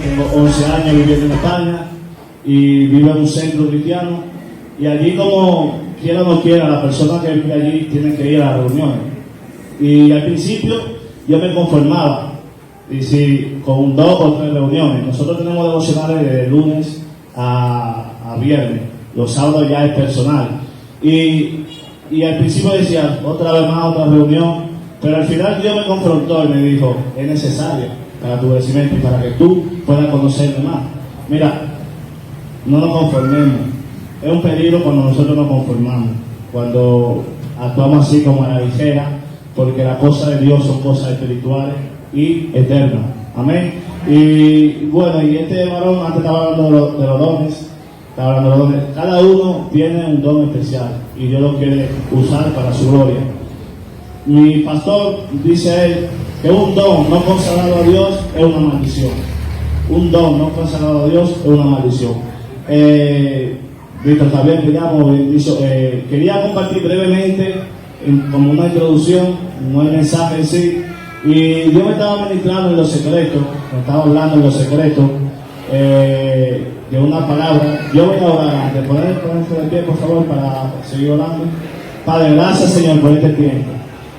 tengo 11 años viviendo en España y vivo en un centro cristiano. Y allí, como quiera o no quiera, la persona que vive allí tiene que ir a las reuniones. Y al principio yo me conformaba, y si con 2 o 3 reuniones. Nosotros tenemos devocionales de lunes a viernes, los sábados ya es personal. Y al principio decía, otra vez más, otra reunión, pero al final Dios me confrontó y me dijo, es necesaria para tu crecimiento y para que tú puedas conocerme más. Mira, no nos conformemos. Es un peligro cuando nosotros nos conformamos, cuando actuamos así como a la ligera, porque las cosas de Dios son cosas espirituales y eternas. Amén. Y bueno, y este varón antes estaba hablando de los dones. Cada uno tiene un don especial y Dios lo quiere usar para su gloria. Mi pastor dice él que un don no consagrado a Dios es una maldición. Un don no consagrado a Dios es una maldición. Víctor Javier, quería compartir brevemente como una introducción, no el mensaje en sí. Y Dios me estaba ministrando en los secretos, me estaba hablando en los secretos de una palabra. Yo voy a orar antes. Ponerse de pie, por favor, para seguir orando. Padre, gracias, Señor, por este tiempo.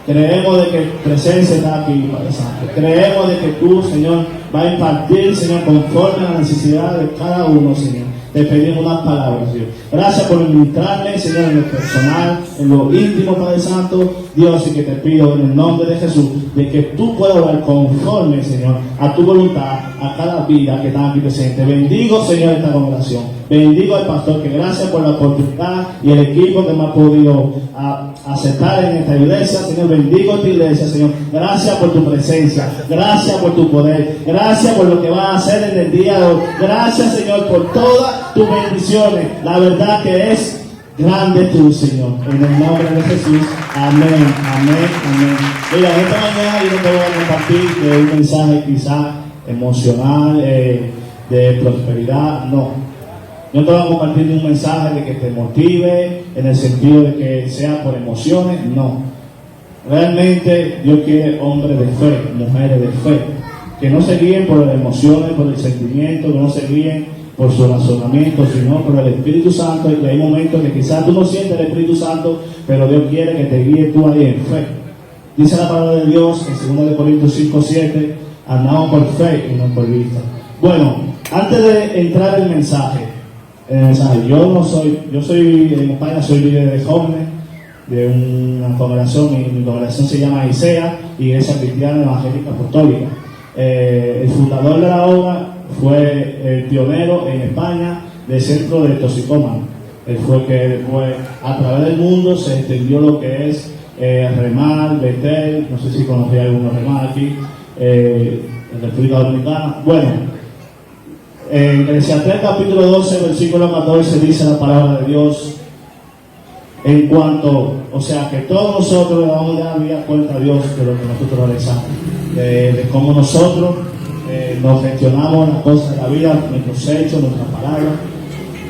Creemos de que tu presencia está aquí, Padre Santo. Creemos de que tú, Señor, vas a impartir, Señor, conforme a la necesidad de cada uno, Señor. Te pedimos unas palabras, Dios. Gracias por ministrarme, Señor, en lo personal, en lo íntimo, Padre Santo. Dios, y que te pido en el nombre de Jesús, de que tú puedas orar conforme, Señor, a tu voluntad, a cada vida que está aquí presente. Bendigo, Señor, esta congregación. Bendigo al pastor, que gracias por la oportunidad y el equipo que me ha podido aceptar en esta iglesia. Señor, bendigo esta iglesia, Señor. Gracias por tu presencia. Gracias por tu poder. Gracias por lo que vas a hacer en el día de hoy. Gracias, Señor, por todas tus bendiciones. La verdad que es grande tú, Señor. En el nombre de Jesús. Amén, amén, amén. Mira, esta mañana yo no te voy a compartir de un mensaje quizás emocional, de prosperidad. No. Yo te voy a compartir un mensaje de que te motive, en el sentido de que sea por emociones. No. Realmente Dios quiere hombres de fe, mujeres de fe, que no se guíen por las emociones, por el sentimiento, que no se guíen por su razonamiento, sino por el Espíritu Santo. Y hay momentos que quizás tú no sientes el Espíritu Santo, pero Dios quiere que te guíe tú ahí en fe. Dice la palabra de Dios en 2 Corintios 5:7, andamos por fe y no por vista. Bueno, antes de entrar en el mensaje, yo soy en España, soy líder de jóvenes de una congregación. Mi congregación se llama ISEA, Iglesia Cristiana Evangélica Apostólica. El fundador de la obra fue el pionero en España del centro de toxicómanos. Él fue que después, a través del mundo, se extendió lo que es Remar, Betel. No sé si conocía algunos Remar aquí en República Dominicana. Bueno, en Eclesiastés capítulo 12, versículo 14 dice la palabra de Dios en cuanto, o sea, que todos nosotros le vamos a dar cuenta a Dios de lo que nosotros realizamos, de cómo nosotros nos gestionamos las cosas de la vida, nuestros hechos, nuestras palabras.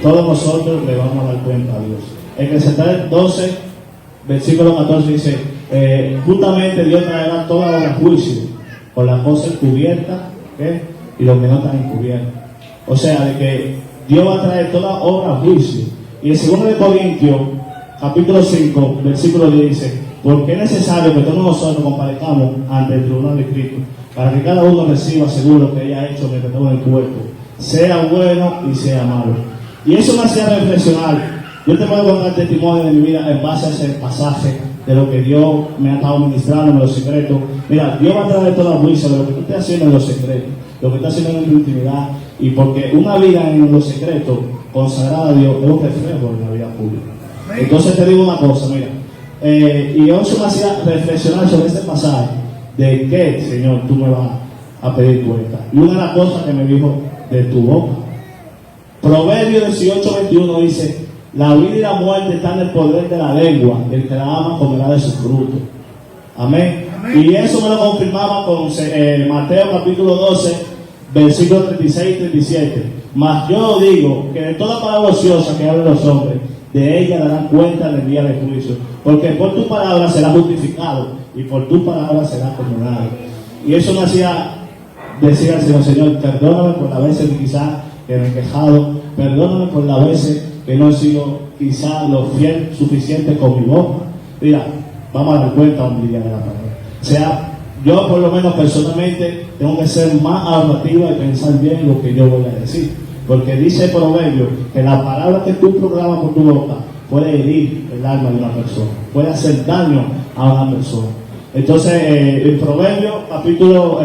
Todos nosotros le vamos a dar cuenta a Dios. En Eclesiastés 12, versículo 14 dice, justamente Dios traerá toda obra a juicio, por las cosas encubiertas y lo que no están encubiertas. O sea, de que Dios va a traer toda obra a juicio. Y en 2 Corintios, capítulo 5, versículo 10 dice, porque es necesario que todos nosotros comparezcamos ante el tribunal de Cristo, para que cada uno reciba seguro que haya hecho mientras todo en el cuerpo, sea bueno y sea malo. Y eso me hacía reflexionar. Yo te puedo contar testimonio de mi vida en base a ese pasaje de lo que Dios me ha estado ministrando en los secretos. Mira, Dios va a traer todo juicio de lo que tú estés haciendo en los secretos, lo que estás haciendo en tu intimidad. Y porque una vida en los secretos consagrada a Dios es un reflejo en la vida pública. Entonces te digo una cosa, mira, y eso me hacía reflexionar sobre este pasaje, de qué, Señor, tú me vas a pedir cuenta. Y una de las cosas que me dijo, de tu boca. Proverbios 18:21 dice, la vida y la muerte están en el poder de la lengua, el que la ama comerá de su fruto. Amén. Y eso me lo confirmaba con Mateo capítulo 12, versículos 36 y 37. Mas yo digo que de toda palabra ociosa que hablen los hombres, de ella darán cuenta en el día del juicio, porque por tu palabra será justificado y por tu palabra será condenado. Y eso me hacía decir al Señor, Señor, perdóname por las veces que quizás que me he quejado, perdóname por las veces que no he sido quizás lo fiel suficiente con mi boca. Mira, vamos a dar cuenta un día de la palabra. O sea, yo por lo menos personalmente tengo que ser más ahorrativa y pensar bien lo que yo voy a decir. Porque dice el proverbio que la palabra que tú proclamas por tu boca puede herir el alma de una persona, puede hacer daño a una persona. Entonces, el proverbio capítulo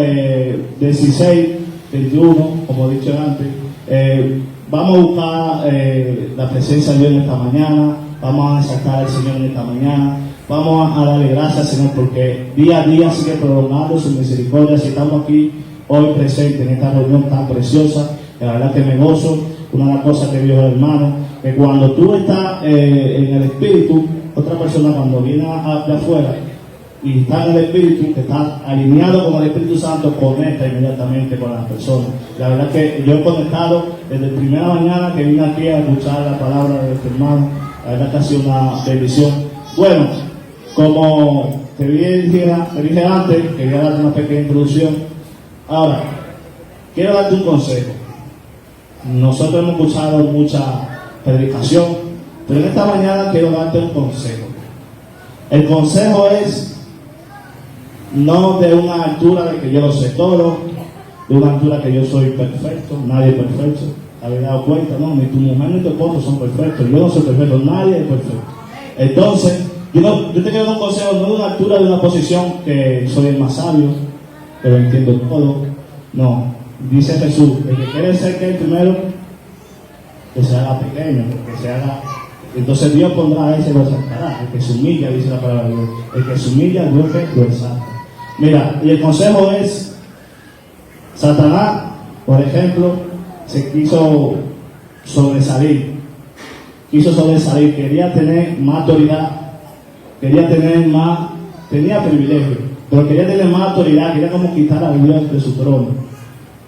16, 21, como he dicho antes, vamos a buscar la presencia de Dios en esta mañana, vamos a exaltar al Señor en esta mañana, vamos a darle gracias al Señor porque día a día sigue prolongando su misericordia. Si estamos aquí hoy presentes en esta reunión tan preciosa, la verdad que me gozo. Una de las cosas que dijo el hermano, que cuando tú estás en el Espíritu, otra persona cuando viene de afuera y está en el Espíritu, que está alineado con el Espíritu Santo, conecta inmediatamente con las personas. La verdad que yo he conectado desde la primera mañana que vine aquí a escuchar la palabra de este hermano. La verdad que ha sido una bendición. Bueno, como te dije antes, quería darte una pequeña introducción. Ahora, quiero darte un consejo. Nosotros hemos escuchado mucha predicación, pero en esta mañana quiero darte un consejo. El consejo es no de una altura de que yo lo sé todo, de una altura que yo soy perfecto, nadie es perfecto. ¿Habéis dado cuenta? No, ni tu mujer ni tu esposo son perfectos, yo no soy perfecto, nadie es perfecto. Entonces, yo te quiero dar un consejo, no de una altura, de una posición que soy el más sabio, que lo entiendo todo. No, dice Jesús, el que quiere ser que el primero, que se haga pequeño, que se haga. Entonces Dios pondrá a ese, lo exaltará. El que se humilla, dice la palabra de Dios, el que se humilla, Dios lo exalta. Mira, y el consejo es, Satanás, por ejemplo, se quiso sobresalir, quería tener más autoridad, tenía privilegio, pero quería tener más autoridad, quería como quitar a Dios de su trono.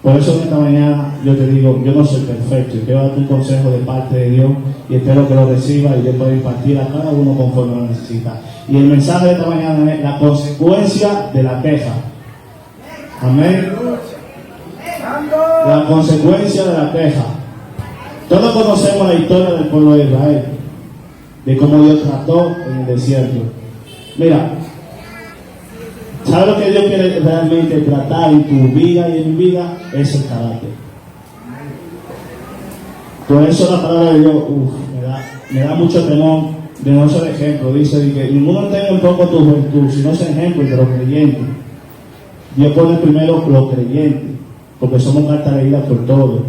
Por eso en esta mañana yo te digo, yo no soy perfecto y quiero darte un consejo de parte de Dios y espero que lo reciba y yo pueda impartir a cada uno conforme lo necesita. Y el mensaje de esta mañana es la consecuencia de la queja. Amén. La consecuencia de la queja. Todos conocemos la historia del pueblo de Israel, de cómo Dios trató en el desierto. Mira, ¿sabes lo que Dios quiere realmente tratar en tu vida y en mi vida? Es el carácter. Por eso la palabra de Dios me da mucho temor de no ser ejemplo. Dice que ninguno tenga un poco tu juventud, sino ser ejemplo de los creyentes. Dios pone primero los creyentes, porque somos cartas leídas por todos.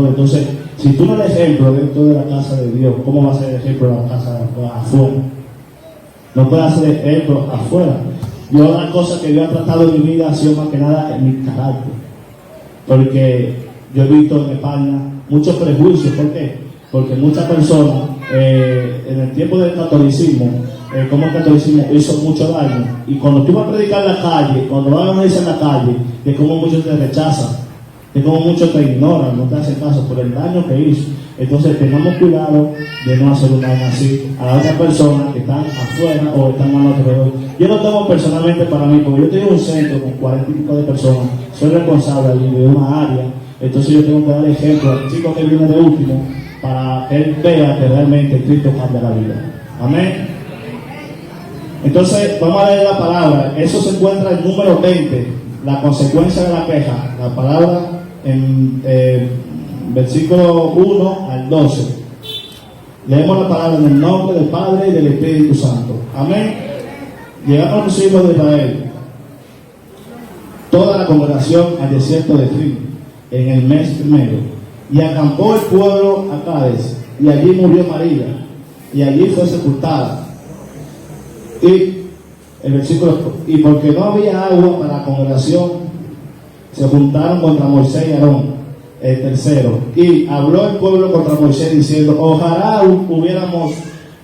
Entonces, si tú no eres ejemplo dentro de la casa de Dios, ¿cómo va a ser ejemplo de la casa de afuera? No puede hacer ejemplo afuera. Yo, una cosa que yo he tratado en mi vida ha sido más que nada en mi carácter. Porque yo he visto en España muchos prejuicios. ¿Por qué? Porque muchas personas, en el tiempo del catolicismo, como el catolicismo hizo mucho daño. Y cuando tú vas a predicar en la calle, cuando vas a evangelizar en la calle, de cómo muchos te rechazan, de cómo muchos te ignoran, no te hacen caso por el daño que hizo. Entonces tengamos cuidado de no hacer un daño así a la otra persona que están afuera o están a nuestro alrededor. Yo lo tomo personalmente para mí, porque yo tengo un centro con 40 y pico de personas, soy responsable de una área, entonces yo tengo que dar ejemplo al chico que viene de último para que él vea que realmente Cristo cambia la vida. Amén. Entonces vamos a leer la palabra. Eso se encuentra en número 20, la consecuencia de la queja, la palabra en versículo 1 al 12. Leemos la palabra en el nombre del Padre y del Espíritu Santo. Amén. Llegamos a los hijos de Israel, toda la congregación al desierto de Frin, en el mes primero, y acampó el pueblo a Cádiz, y allí murió María, y allí fue sepultada. Y el versículo, y porque no había agua para la congregación, se juntaron contra Moisés y Aarón, el tercero, y habló el pueblo contra Moisés diciendo: ojalá hubiéramos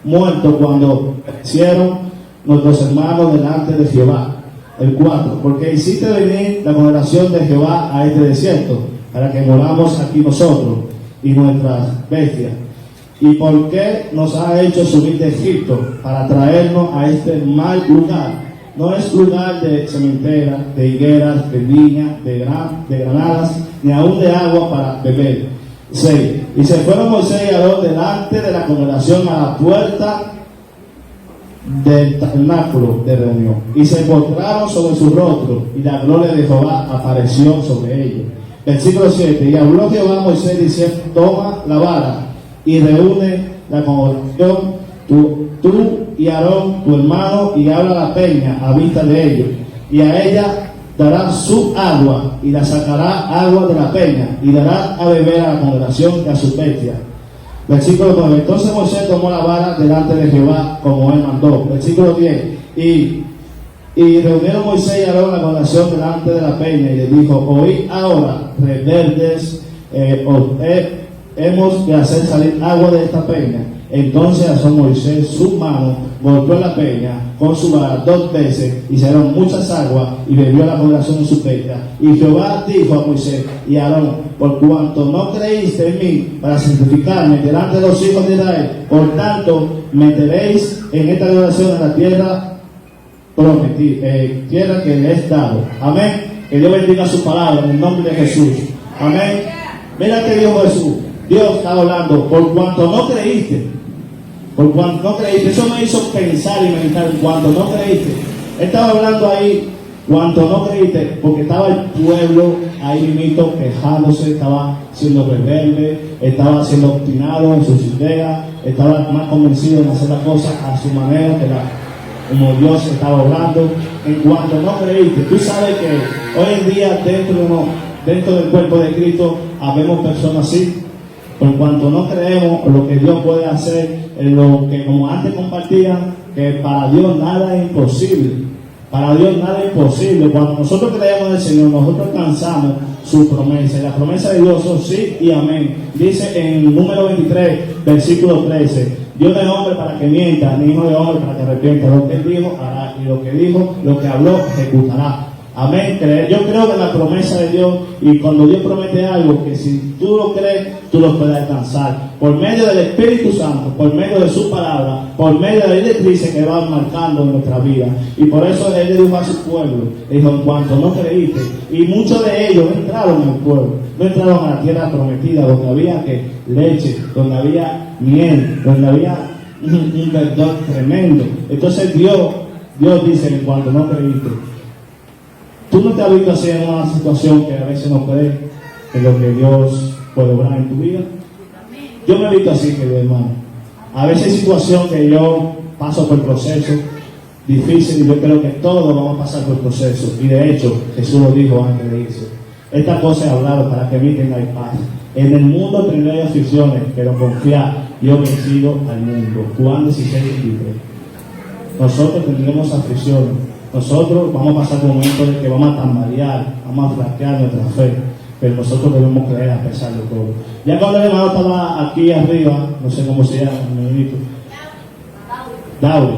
muerto cuando perecieron nuestros hermanos delante de Jehová. El 4, porque hiciste venir la congregación de Jehová a este desierto, para que moramos aquí nosotros y nuestras bestias. ¿Y por qué nos ha hecho subir de Egipto para traernos a este mal lugar? no es lugar de cementera, de higueras, de viña, de granadas, ni aún de agua para beber. 6. Y se fueron Moisés y Aarón delante de la congregación a la puerta del tabernáculo de reunión, y se postraron sobre su rostro, y la gloria de Jehová apareció sobre ellos. Versículo 7. Y habló Jehová a Moisés diciendo: toma la vara y reúne la congregación, tú y Aarón tu hermano, y habla a la peña a vista de ellos, y a ella dará su agua, y la sacará agua de la peña, y dará a beber a la congregación y a sus bestias. Versículo 9. Entonces Moisés tomó la vara delante de Jehová como él mandó. Versículo 10. Y reunieron Moisés y Aarón la congregación delante de la peña, y les dijo: oíd ahora, rebeldes, hemos de hacer salir agua de esta peña. Entonces alzó Moisés su mano, golpeó la peña con su vara 2 veces, y salieron muchas aguas, y bebió la congregación en su peña. Y Jehová dijo a Moisés y a Aarón: por cuanto no creíste en mí para santificarme delante de los hijos de Israel, por tanto meteréis en esta congregación en la tierra prometida, tierra que les he dado. Amén. Que Dios bendiga su palabra en el nombre de Jesús. Amén. Mira que dijo Jesús. Dios está hablando: por cuanto no creíste. Por cuanto no creíste. Eso me hizo pensar y meditar en cuanto no creíste. Él estaba hablando ahí, cuanto no creíste, porque estaba el pueblo ahí mismo quejándose, estaba siendo rebelde, estaba siendo obstinado en sus ideas, estaba más convencido en hacer las cosas a su manera, como Dios estaba hablando. En cuanto no creíste, tú sabes que hoy en día dentro del cuerpo de Cristo habemos personas así. Por cuanto no creemos lo que Dios puede hacer, en lo que como antes compartían, que para Dios nada es imposible. Para Dios nada es imposible. Cuando nosotros creemos en el Señor, nosotros alcanzamos su promesa. Y la promesa de Dios son sí y amén. Dice en número 23, versículo 13: Dios no es hombre para que mienta, ni hijo de hombre para que arrepienta. Lo que Él dijo hará, y lo que dijo, lo que habló, ejecutará. Amén. Yo creo que la promesa de Dios, y cuando Dios promete algo, que si tú lo crees, tú lo puedes alcanzar. Por medio del Espíritu Santo, por medio de su palabra, por medio de la directrices que van marcando en nuestra vida. Y por eso Él le dijo a su pueblo, dijo: en cuanto no creíste. Y muchos de ellos no entraron en el pueblo, no entraron a la tierra prometida, donde había leche, donde había miel, donde había un verdor tremendo. Entonces Dios dice: en cuanto no creíste. Tú no te has visto así en una situación que a veces no crees en lo que Dios puede obrar en tu vida. Yo me he visto así, querido hermano. A veces hay situaciones que yo paso por procesos difíciles, y yo creo que todos vamos a pasar por procesos. Y de hecho, Jesús lo dijo antes de irse: esta cosa he hablado para que en mí tengáis paz. En el mundo tendréis aflicciones, pero confiad, yo he vencido al mundo. Juan 16:23. Nosotros tendremos aflicciones. Nosotros vamos a pasar momentos de que vamos a tambalear, vamos a flaquear nuestra fe, pero nosotros debemos creer a pesar de todo. Ya cuando el hermano estaba aquí arriba, no sé cómo se llama, Daudi,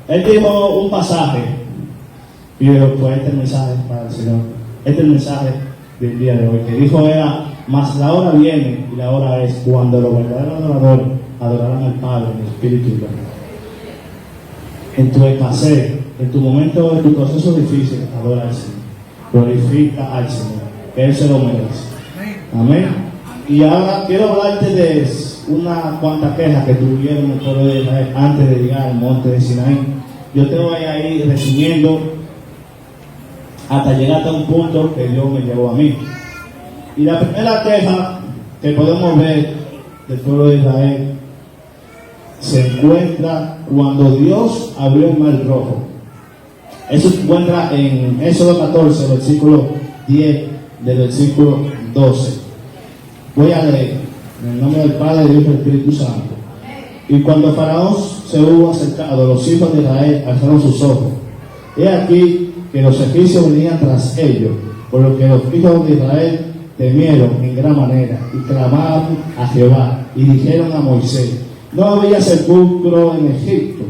él dijo un pasaje, y yo, pues este es el mensaje para el Señor, este es el mensaje del día de hoy, que dijo era: mas la hora viene, y la hora es cuando los verdaderos adoradores adorarán al Padre en el Espíritu y verdad. En tu escasez, en tu momento, en tu proceso difícil, adora al Señor, glorifica al Señor, que Él se lo merece. Amén. Y ahora quiero hablarte de una cuantas quejas que tuvieron el pueblo de Israel antes de llegar al monte de Sinaí. Yo te voy a ir resumiendo hasta llegar a un punto que Dios me llevó a mí. Y la primera queja que podemos ver del pueblo de Israel se encuentra cuando Dios abrió el mar rojo. Eso se encuentra en Éxodo 14, versículo 10 del versículo 12. Voy a leer en el nombre del Padre, del Hijo y del Espíritu Santo. Y cuando Faraón se hubo acercado, los hijos de Israel alzaron sus ojos. He aquí que los egipcios venían tras ellos, por lo que los hijos de Israel temieron en gran manera y clamaron a Jehová y dijeron a Moisés: no había sepulcro en Egipto,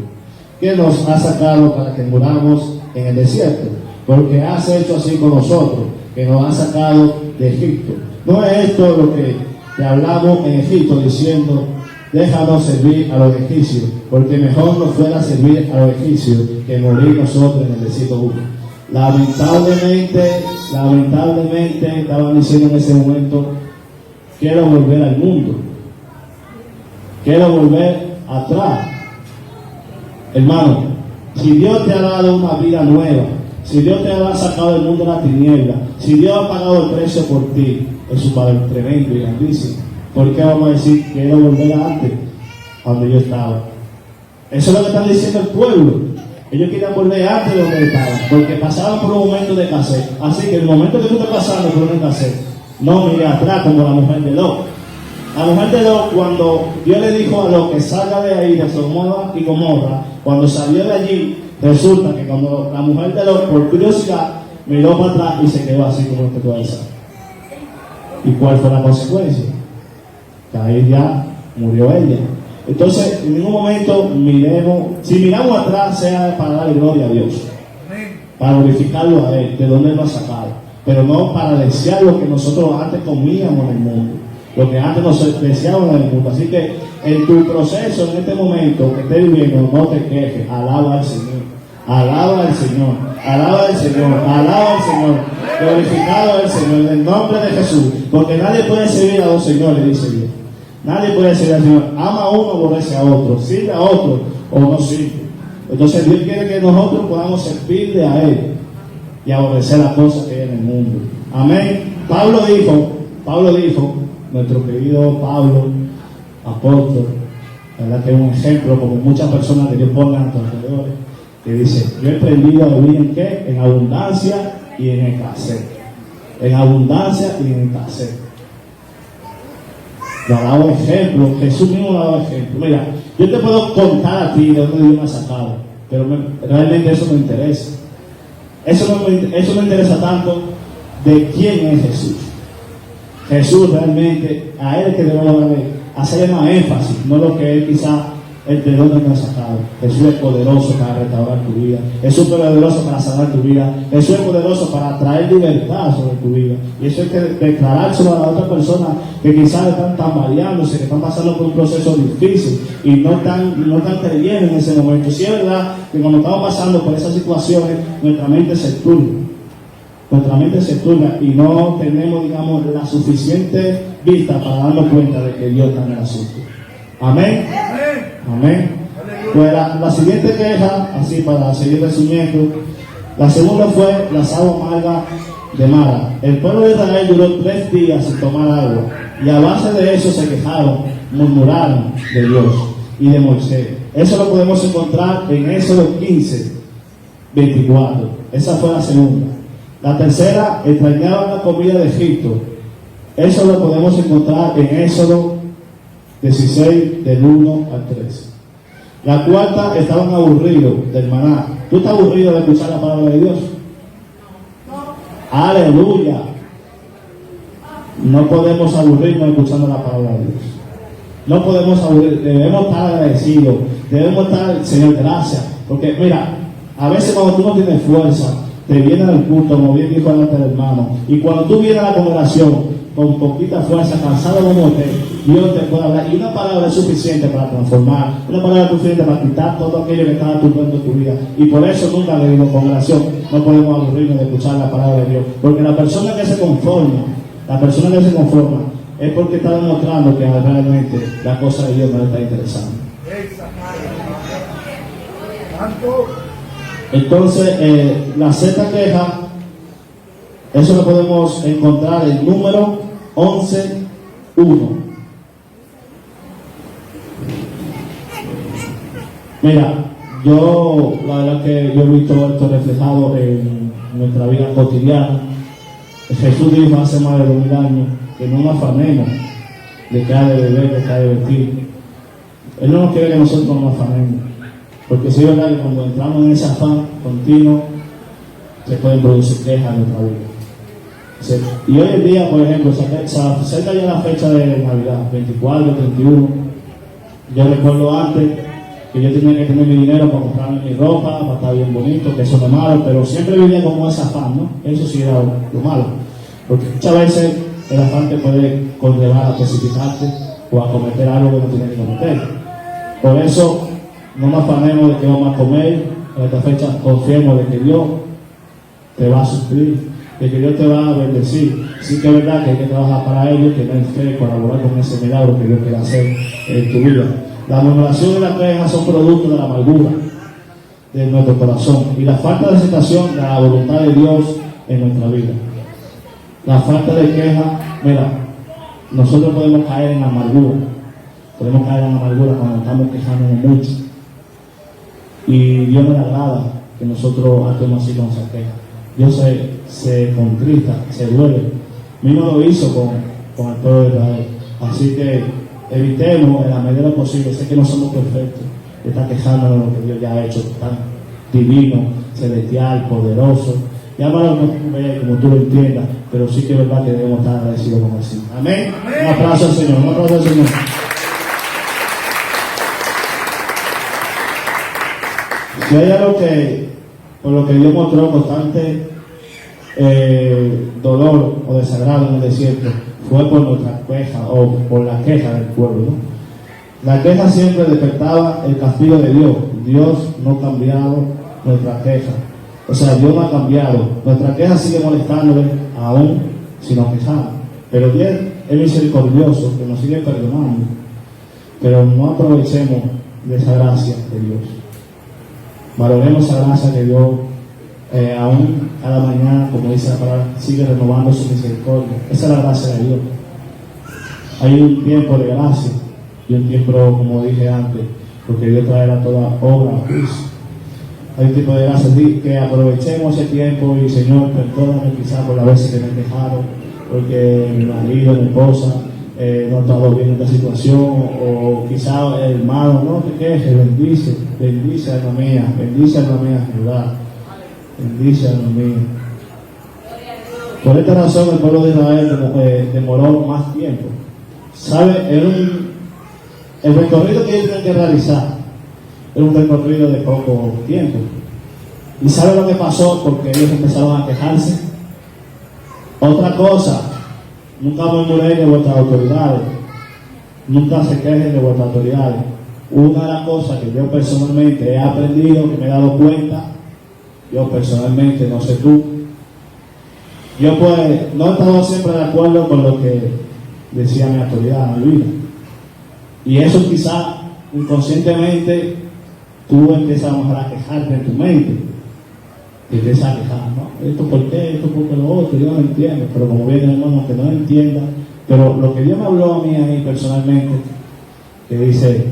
que nos ha sacado para que muramos en el desierto, porque has hecho así con nosotros, que nos has sacado de Egipto. No es esto lo que te hablamos en Egipto, diciendo: déjanos servir a los egipcios, porque mejor nos fuera servir a los egipcios que morir nosotros en el desierto 1. Lamentablemente, estaban diciendo en ese momento, quiero volver al mundo, quiero volver atrás. Hermano, si Dios te ha dado una vida nueva, si Dios te ha sacado del mundo de la tiniebla, si Dios ha pagado el precio por ti, es un Padre tremendo y grandísimo. ¿Por qué vamos a decir que quiero volver a antes, a donde yo estaba? Eso es lo que está diciendo el pueblo. Ellos querían volver antes de donde estaban, porque pasaban por un momento de escasez. Así que en el momento que tú estás pasando por una escasez, no mires atrás como la mujer de Lot. La mujer de Lot, cuando Dios le dijo a Lot que salga de ahí, de Sodoma y Gomorra, cuando salió de allí, resulta que cuando la mujer de Lot, por curiosidad, miró para atrás y se quedó así como lo que tú ves. ¿Y cuál fue la consecuencia? Que ahí ya murió ella. Entonces, en ningún momento miremos, si miramos atrás, sea para darle gloria a Dios, para glorificarlo a Él, de donde Él lo ha sacado, pero no para desear lo que nosotros antes comíamos en el mundo, lo que antes nos deseábamos en el mundo. Así que en tu proceso, en este momento que estés viviendo, no te quejes, alaba al Señor, alaba al Señor, alaba al Señor, alaba al Señor, glorificado al Señor, en el nombre de Jesús, porque nadie puede servir a dos señores, dice Dios. Nadie puede decir al Señor, ama a uno, aborrece a otro, sirve a otro o no sirve. Entonces Dios quiere que nosotros podamos servirle a Él y aborrecer las cosas que hay en el mundo. Amén. Pablo dijo, nuestro querido Pablo, apóstol, verdad que es un ejemplo, como muchas personas que Dios ponga a tus alrededores, que dice, yo he aprendido a vivir en qué, en abundancia y en escasez. En abundancia y en escasez. Lo ha dado ejemplo, Jesús mismo lo ha dado ejemplo. Mira, yo te puedo contar a ti de dónde Dios me ha sacado, pero realmente eso me interesa. Eso me interesa tanto de quién es Jesús. Jesús realmente, a Él que debemos hacerle más énfasis, no lo que Él quizá el de dónde nos ha sacado. Jesús es poderoso para restaurar tu vida. Jesús es poderoso para sanar tu vida. Jesús es poderoso para traer libertad sobre tu vida. Y eso hay que declarárselo a la otra persona que quizás están tambaleándose, que están pasando por un proceso difícil y no están creyendo en ese momento. Sí es verdad que cuando estamos pasando por esas situaciones, nuestra mente se turba. Nuestra mente se turba y no tenemos, digamos, la suficiente vista para darnos cuenta de que Dios está en el asunto. Amén. Amén. Pues la siguiente queja, así para seguir resumiendo, la segunda fue las aguas amargas de Mara. El pueblo de Israel duró 3 días sin tomar agua y a base de eso se quejaron, murmuraron de Dios y de Moisés. Eso lo podemos encontrar en Éxodo 15, 24. Esa fue la segunda. La tercera, extrañaban la comida de Egipto. Eso lo podemos encontrar en Éxodo 16, del 1 al 3. La cuarta, estaban aburridos del maná. ¿Tú estás aburrido de escuchar la palabra de Dios? Aleluya. No podemos aburrirnos escuchando la palabra de Dios. No podemos aburrir, debemos estar agradecidos. Debemos estar, Señor, gracias. Porque mira, a veces cuando tú no tienes fuerza, te viene al culto, como bien dijo delante del hermano, y cuando tú vienes a la congregación con poquita fuerza, cansado como usted, Dios te puede hablar, y una palabra es suficiente para transformar, una palabra es suficiente para quitar todo aquello que está turbando tu vida. Y por eso nunca le digo, congregación, no podemos aburrirnos de escuchar la palabra de Dios, porque la persona que se conforma es porque está demostrando que realmente la cosa de Dios no le está interesando. Entonces, la sexta queja, eso lo podemos encontrar en número 11:1. Mira, la verdad que yo he visto esto reflejado en nuestra vida cotidiana. Jesús dijo hace más de 2000 años que no nos afanemos de que ha de beber, de que ha de vestir. Él no nos quiere que nosotros nos afanemos. Porque si es verdad que cuando entramos en ese afán continuo, se pueden producir quejas en nuestra vida. Y hoy en día, por ejemplo, se acerca ya la fecha de Navidad, 24, 31. Yo recuerdo antes que yo tenía que tener mi dinero para comprarme mi ropa, para estar bien bonito, que eso no es malo, pero siempre vivía como ese afán, ¿no? Eso sí era lo malo. Porque muchas veces el afán te puede conllevar a precipitarte o a cometer algo que no tiene que cometer. Por eso, no nos afanemos de que vamos a comer. En esta fecha confiemos de que Dios te va a suplir, de que Dios te va a bendecir. Sí que es verdad que hay que trabajar para ello, tener fe, colaborar con ese milagro que Dios quiere hacer en tu vida. La murmuración y la queja son producto de la amargura de nuestro corazón y la falta de aceptación de la voluntad de Dios en nuestra vida. La falta de queja, mira, nosotros podemos caer en amargura. Podemos caer en amargura cuando estamos quejándonos mucho. Y Dios no le agrada que nosotros actuemos así con esa queja. Dios se contrista, se duele. Mismo lo hizo con el pueblo de Israel. Así que evitemos en la medida de lo posible. Sé que no somos perfectos. Estar quejándonos de lo que Dios ya ha hecho, tan divino, celestial, poderoso. Llámalo como tú lo entiendas, pero sí que es verdad que debemos estar agradecidos con el Señor. Amén. Un aplauso al Señor, un aplauso al Señor. Si hay algo por lo que Dios mostró constante dolor o desagrado en el desierto, fue por nuestra queja o por la queja del pueblo, ¿no? La queja siempre despertaba el castigo de Dios. Dios no ha cambiado nuestra queja. O sea, Dios no ha cambiado. Nuestra queja sigue molestándole aún si nos quejamos. Pero Dios es misericordioso, que nos sigue perdonando. Pero no aprovechemos de esa gracia de Dios. Valoremos esa gracia que Dios, aún cada mañana, como dice la palabra, sigue renovando su misericordia. Esa es la gracia de Dios. Hay un tiempo de gracia y un tiempo, como dije antes, porque Dios traerá toda obra a juicio. Hay un tipo de gracia, que aprovechemos ese tiempo y Señor, perdóname quizás por las veces que me he quejado, porque mi marido, mi esposa, no ha estado bien en esta situación, o quizás el hermano, no te quejes, bendice alma mía, Jehová, bendice alma mía. Por esta razón el pueblo de Israel demoró más tiempo. ¿Sabe? El recorrido que ellos tenían que realizar era un recorrido de poco tiempo. ¿Y sabe lo que pasó? Porque ellos empezaron a quejarse. Otra cosa, nunca murmuréis de vuestras autoridades, nunca se quejen de vuestras autoridades. Una de las cosas que yo personalmente he aprendido, que me he dado cuenta, yo personalmente, no sé tú, yo pues no he estado siempre de acuerdo con lo que decía mi autoridad en mi vida. Y eso quizás inconscientemente tú empiezas a mejor a quejarte en tu mente. Te empiezas a quejar, ¿no? Esto por qué, esto por qué lo otro, yo no entiendo. Pero como viene hermano, que no entienda. Pero lo que Dios me habló a mí ahí personalmente, que dice,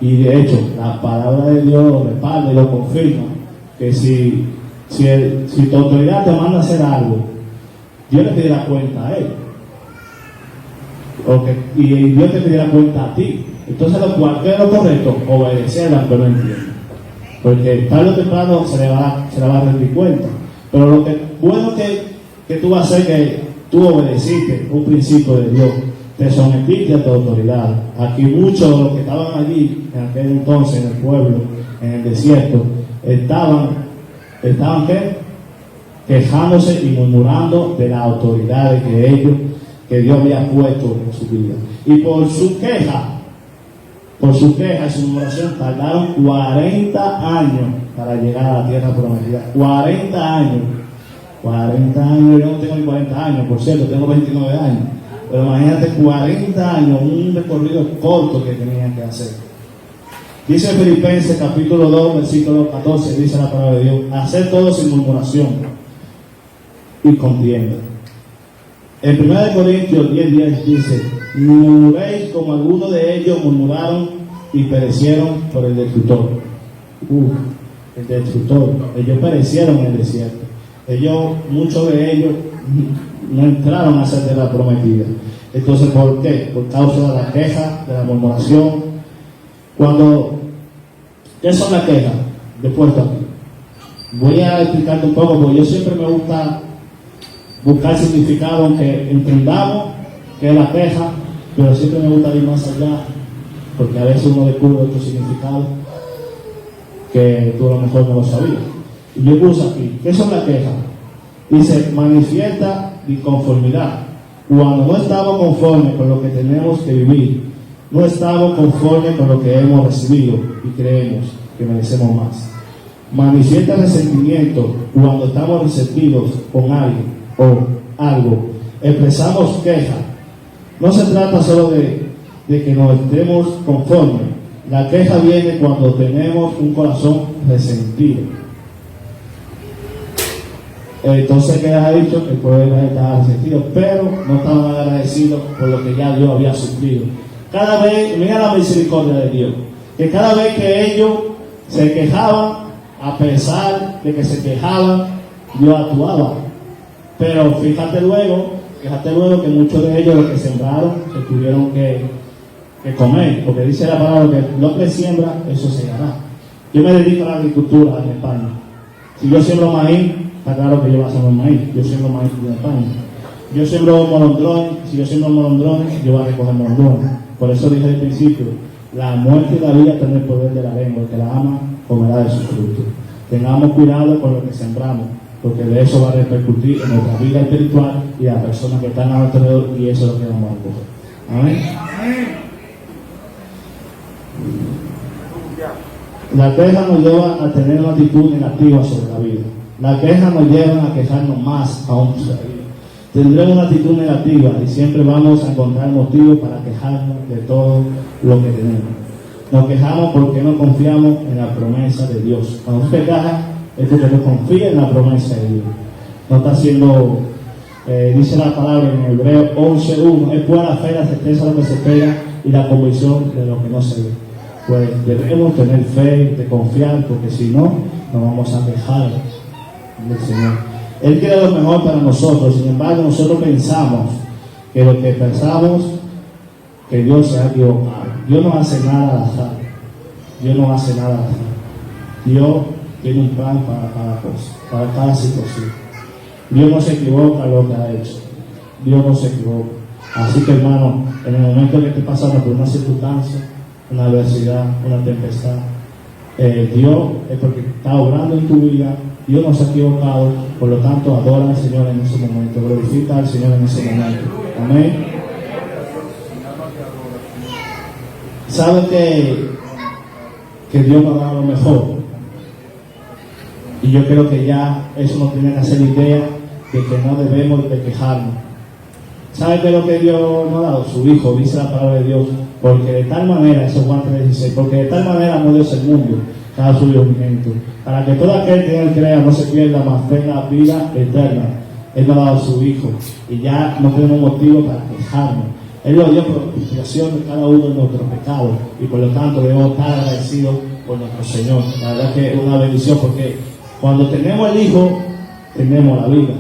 y de hecho la palabra de Dios lo respalda y lo confirma, que si tu autoridad te manda a hacer algo, Dios le pedirá cuenta a él. Y Dios te pedirá cuenta a ti. Entonces lo cual es lo correcto, obedecer aunque no entienda. Porque tarde o temprano se le va a rendir cuenta. Pero lo que bueno que tú vas a hacer, que tú obedeciste un principio de Dios, te sometiste a tu autoridad. Aquí muchos de los que estaban allí en aquel entonces en el pueblo, en el desierto, estaban ¿qué? Quejándose y murmurando de las autoridades que Dios había puesto en su vida. Y por su queja y su murmuración tardaron 40 años para llegar a la tierra prometida. 40 años. 40 años, yo no tengo ni 40 años, por cierto, tengo 29 años. Pero imagínate 40 años, un recorrido corto que tenían que hacer. Dice Filipenses capítulo 2, versículo 14, dice la palabra de Dios: hacer todo sin murmuración y contienda. En 1 Corintios 10:10 dice: no murmuréis como algunos de ellos murmuraron y perecieron por el destructor. El destructor. Ellos perecieron en el desierto. Muchos de ellos no entraron a ser tierra prometida. Entonces, ¿por qué? Por causa de la queja, de la murmuración. ¿Qué son las quejas? Después aquí. Voy a explicarte un poco, porque yo siempre me gusta buscar significado, aunque entendamos que es la queja, pero siempre me gusta ir más allá, porque a veces uno descubre otro significado que tú a lo mejor no lo sabías. Y yo puse aquí, ¿qué son las quejas? Dice: manifiesta inconformidad, cuando no estamos conformes con lo que tenemos que vivir No estamos conformes con lo que hemos recibido y creemos que merecemos más. Manifiesta resentimiento cuando estamos resentidos con alguien o algo. Expresamos queja. No se trata solo de que nos estemos conformes. La queja viene cuando tenemos un corazón resentido. Entonces, ¿qué ha dicho? Que puede estar resentido, pero no estaban agradecidos por lo que ya Dios había sufrido. Cada vez, mira la misericordia de Dios, que cada vez que ellos se quejaban, a pesar de que se quejaban, Dios actuaba. Pero fíjate luego que muchos de ellos, los que sembraron, se tuvieron que comer, porque dice la palabra que lo que siembra, eso se hará. Yo me dedico a la agricultura en España. Si yo siembro maíz, está claro que yo voy a sembrar maíz. Yo siembro maíz en España. Yo siembro molondrones, si yo siembro molondrones, yo voy a recoger molondrones. Por eso dije al principio, la muerte y la vida están en el poder de la lengua. El que la ama comerá de sus frutos. Tengamos cuidado con lo que sembramos, porque de eso va a repercutir en nuestra vida espiritual y a las personas que están a nuestro alrededor, y eso es lo que vamos a coger. Amén. La queja nos lleva a tener una actitud negativa sobre la vida. La queja nos lleva a quejarnos más aún sobre la vida. Tendremos una actitud negativa y siempre vamos a encontrar motivos para quejarnos de todo lo que tenemos. Nos quejamos porque no confiamos en la promesa de Dios. Cuando usted queja es porque no confía en la promesa de Dios. No está haciendo, dice la palabra en Hebreo 11:1, es buena fe la certeza de lo que se espera y la convicción de lo que no se ve. Pues debemos tener fe, de confiar, porque si no, nos vamos a quejar del Señor. Él quiere lo mejor para nosotros, sin embargo, nosotros pensamos que lo que pensamos, que Dios se ha equivocado. Dios no hace nada al azar. Dios no hace nada al azar. Dios tiene un plan para cada cosa, para cada situación. Dios no se equivoca en lo que ha hecho. Dios no se equivoca. Así que, hermano, en el momento que estés pasando por una circunstancia, una adversidad, una tempestad, Dios es porque está obrando en tu vida. Dios no se ha equivocado, por lo tanto adora al Señor en ese momento, glorifica al Señor en ese momento. Amén. Sabe que Dios nos da lo mejor, y yo creo que ya eso nos tiene que hacer idea de que no debemos de quejarnos. ¿Sabe qué es lo que Dios nos ha dado? Su Hijo, dice la palabra de Dios, porque de tal manera, eso es Juan 3:16, porque de tal manera amó Dios el mundo, cada su unigénito, para que todo aquel que en él crea no se pierda, mas tenga vida eterna. Él nos ha dado a su Hijo, y ya no tenemos motivo para quejarnos. Él nos dio propiciación de cada uno de nuestros pecados, y por lo tanto debemos estar agradecidos por nuestro Señor. La verdad que es una bendición, porque cuando tenemos el Hijo, tenemos la vida.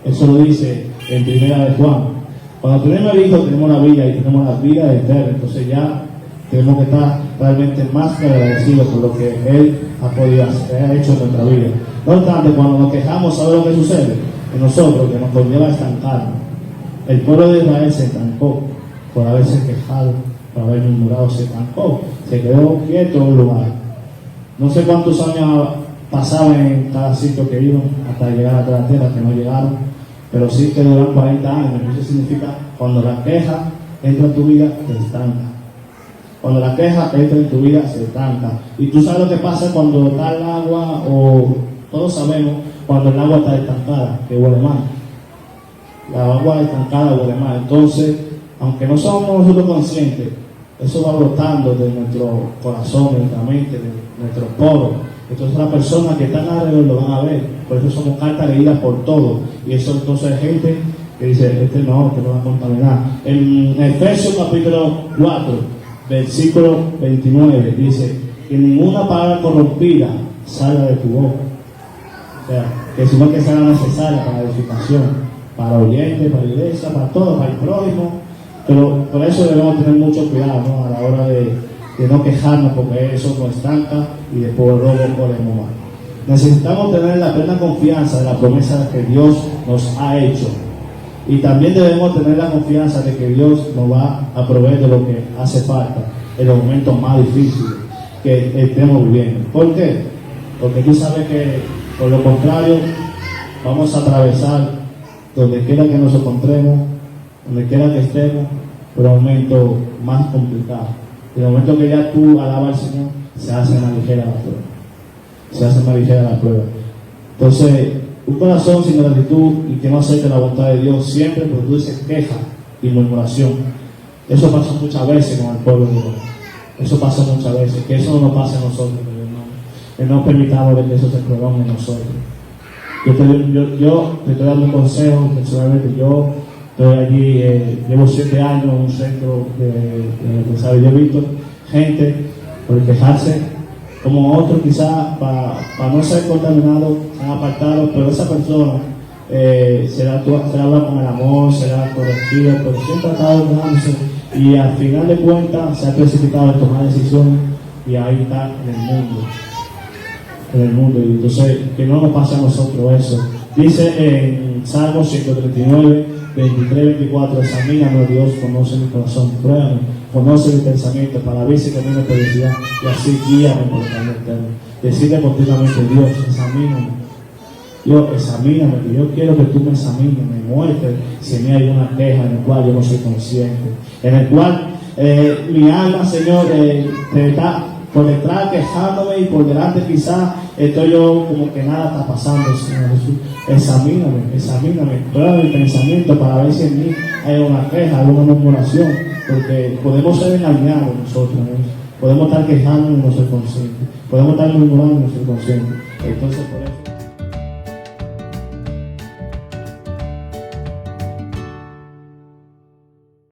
Eso lo dice en Primera de Juan. Cuando tenemos el Hijo, tenemos la vida, y tenemos la vida eterna. Entonces ya tenemos que estar realmente más que agradecidos por lo que Él ha podido hacer, ha hecho en nuestra vida. No obstante, cuando nos quejamos, ¿sabe lo que sucede? Que nosotros, que nos conlleva a estancarnos. El pueblo de Israel se estancó por haberse quejado, por haber murmurado, se estancó, se quedó quieto en un lugar. No sé cuántos años pasaban en cada sitio que iban hasta llegar a la tierra, que no llegaron, pero sí que duran 40 años. Eso significa, cuando la queja entra en tu vida, te estanca. Cuando la queja entra en tu vida, se estanca. Y tú sabes lo que pasa cuando está el agua, o todos sabemos, cuando el agua está estancada, que huele mal. La agua estancada huele mal. Entonces, aunque no somos nosotros conscientes, eso va brotando de nuestro corazón, de nuestra mente, de nuestros poros. Entonces las personas que están alrededor lo van a ver. Por eso somos cartas leídas por todos. Y eso entonces hay gente que dice, este no va a contaminar. En Efesios capítulo 4, versículo 29, dice que ninguna palabra corrompida salga de tu boca. O sea, que sino que sea necesaria para la edificación, para oyentes, para la iglesia, para todo, para el prójimo. Pero por eso debemos tener mucho cuidado, ¿no? A la hora de no quejarnos, porque eso nos estanca y después luego podemos mal. Necesitamos tener la plena confianza de la promesa que Dios nos ha hecho, y también debemos tener la confianza de que Dios nos va a proveer de lo que hace falta en los momentos más difíciles que estemos viviendo. ¿Por qué? Porque tú sabes que, por lo contrario, vamos a atravesar donde quiera que nos encontremos, donde quiera que estemos, pero un momento más complicado. En el momento que ya tú alabas al Señor, se hace más ligera la prueba. Se hace más ligera la prueba. Entonces, un corazón sin gratitud y que no acepte la voluntad de Dios siempre produce queja y murmuración. Eso pasa muchas veces con el pueblo de Dios. Eso pasa muchas veces. Que eso no pasa a nosotros, mi hermano. Que no permitamos que eso se prolongue en nosotros. Yo te estoy dando un consejo. Personalmente, yo estoy allí, llevo 7 años en un centro de ¿sabes? Yo he visto gente por quejarse, como otros quizás para no ser contaminados, se han apartado, pero esa persona será hablar con el amor, será corregida, pero siempre ha estado dándose y al final de cuentas se ha precipitado en tomar decisiones y ahí está en el mundo. Y entonces que no nos pase a nosotros eso. Dice en Salmo 139, 23, 24, examíname, Dios, conoce mi corazón, pruébame, conoce mi pensamiento para ver si camino por felicidad y así guíame por el camino eterno. Decirle continuamente, Dios, examíname. Dios, examíname, que yo quiero que tú me examines, me muestres si en mí hay una queja en la cual yo no soy consciente, en el cual mi alma, Señor, te está por detrás quejándome y por delante quizás estoy yo como que nada está pasando, Señor Jesús. Examíname, prueba mi pensamiento para ver si en mí hay una queja, alguna murmuración, porque podemos ser engañados nosotros, ¿no? Podemos estar quejando y no ser conscientes, podemos estar murmurando y no ser conscientes. Entonces, por eso